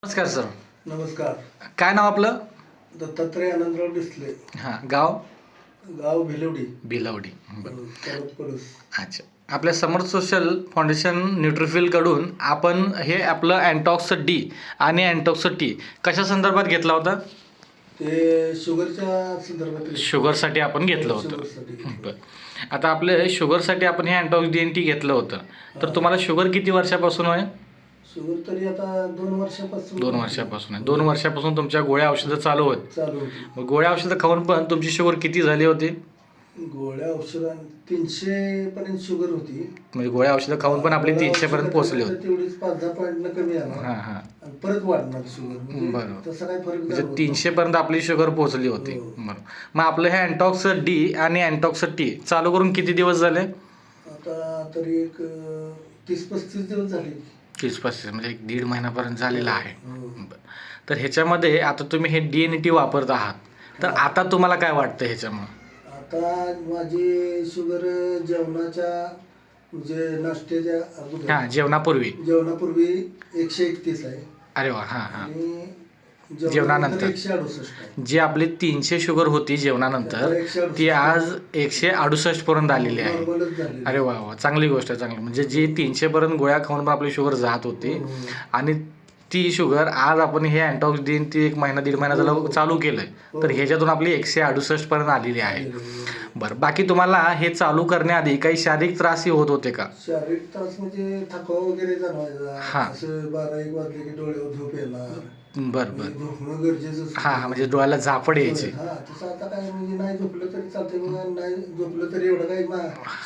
नमस्कार सर. नमस्कार. काय नाव आपलं? दत्तात्रय आनंदराव डिसले. हां, गाव? गाव भिलवडी. भिलवडी. बरं. तालुका पळूस. अच्छा. आपल्या समर्थ सोशल फाउंडेशन न्यूट्रिफिलकडून आपण हे आपलं अँटॉक्स डी आणि अँटॉक्स टी कशा संदर्भात घेतला होता? ते शुगरच्या संदर्भात. शुगरसाठी आपण घेतलं होतं. शुगरसाठी. बरं. आता आपलं शुगरसाठी आपण हे अँटॉक्स डी आणि टी घेतलं होतं. तर तुम्हाला शुगर किती वर्षापासून आहे? शुगर तरी आता 2 वर्षापासून. 2 वर्षापासून आहे. 2 वर्षापासून तुमच्या गोळ्या औषधं चालू होत. चालू होती. मग गोळ्या औषधं खाऊन पण तुमची शुगर किती झाली होती? गोळ्या औषधां 300 पर्यंत शुगर होती. म्हणजे गोळ्या औषधं खाऊन पण आपली 300 पर्यंत पोहोचली होती. तेवढीच 5-10 पॉईंट कमी आला. हां हां. आणि परत वाढणार शुगर. बरोबर. तसा काही फरक म्हणजे नाही. 300 पर्यंत आपली शुगर पोहोचली होती. बरोबर. मग आपलं हे अँटॉक्स डी आणि अँटॉक्स टी चालू करून किती दिवस झाले? आता तरी एक 30-35 दिवस झाले. 30-35 म्हणजे 1.5 महिन्यापर्यंत झालेला आहे. बरं. तर ह्याच्यामध्ये आता तुम्ही हे डी आणि टी वापरत आहात. तर आता तुम्हाला काय वाटतं ह्याच्यामुळे? आता माझी शुगर जेवणाच्या म्हणजे नाश्त्याच्या अगोदर. हां, जेवणापूर्वी. जेवणापूर्वी 131 आहे. अरे वा. हां हां. आणि जेवणानंतर 168 आहे. जी आपली 300 शुगर होती जेवणानंतर ती आज 168 पर्यंत आलेली आहे. नॉर्मलच झाली. अरे वा वा, चांगली गोष्ट आहे. चांगली म्हणजे जी 300 पर्यंत गोळ्या खाऊन पण आपली शुगर जात होती आणि ती शुगर आज आपण हे अँटॉक्स डी ती 1 महिना 1.5 महिना झाला चालू केलंय. तर ह्याच्यातून आपली 168 पर्यंत आलेली आहे. बरं. बाकी तुम्हाला हे चालू करण्याआधी काही शारीरिक त्रासही होत होते का? शारीरिक त्रास म्हणजे थकवा वगैरे जाणवायचा. हां. असं 12-1 वाजले की डोळ्यावर झोप येणार. बरं बरं. झोपणं गरजेचं असतं. हां हां, म्हणजे डोळ्याला झापड यायची. हा, तसं आता काय म्हणजे नाही झोपलं तरी चालतंय. नाही झोपलं तरी एवढं काही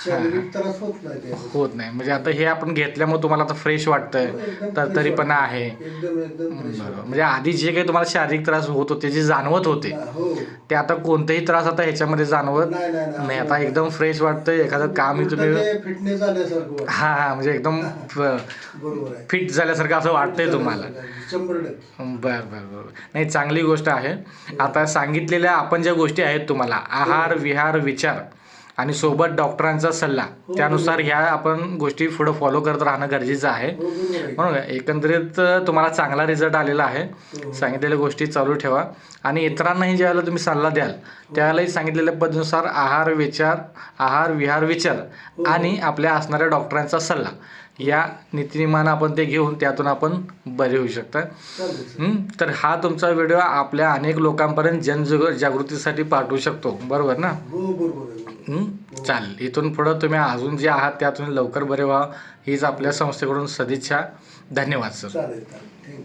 शारीरिक त्रास होत नाही त्याचा. होत नाही. म्हणजे आता हे आपण घेतल्यामुळे तुम्हाला आता फ्रेश वाटतंय, तर तरी पण आहे. एकदम fresh बरोबर. म्हणजे आधी जे काही तुम्हाला शारीरिक त्रास होत होते, जे जाणवत होते, हो. ते आता कोणतेही त्रास आता ह्याच्यामध्ये जाणवत नाही. आता एकदम फ्रेश वाटतंय. एखादं कामही तुम्ही फिटनेस आल्यासारखं. हां हां, म्हणजे एकदम बरोबर आहे. फिट झाल्यासारखं असं वाटतंय तुम्हाला. 100%. बरं बरं बरं. नाही, चांगली गोष्ट आहे. आता सांगितलेल्या आपण ज्या गोष्टी आहेत तुम्हाला आहार, विहार, विचार आणि सोबत डॉक्टरांचा सल्ला, त्यानुसार ह्या आपण गोष्टी पुढं फॉलो करत राहणं गरजेचं आहे. म्हणून एकंदरीत तुम्हाला चांगला रिझल्ट आलेला आहे. सांगितलेल्या गोष्टी चालू ठेवा आणि इतरांनाही ज्यावेळेला तुम्ही सल्ला द्याल त्यावेळेलाही सांगितलेल्या पद्धतीनुसार आहार, विहार, विचार आणि आपल्या असणाऱ्या डॉक्टरांचा सल्ला या नीतिनियमानं आपण ते घेऊन त्यातून आपण बरे होऊ शकता. तर हा तुमचा व्हिडिओ आपल्या अनेक लोकांपर्यंत जनजागृतीसाठी पाठवू शकतो. बरोबर ना? हो, बरोबर आहे. चालेल. इथून पुढं तुम्ही अजून जे आहात त्यातून लवकर बरे व्हा हीच आपल्या संस्थेकडून सदिच्छा. धन्यवाद सर. चालेल. थँक्यू.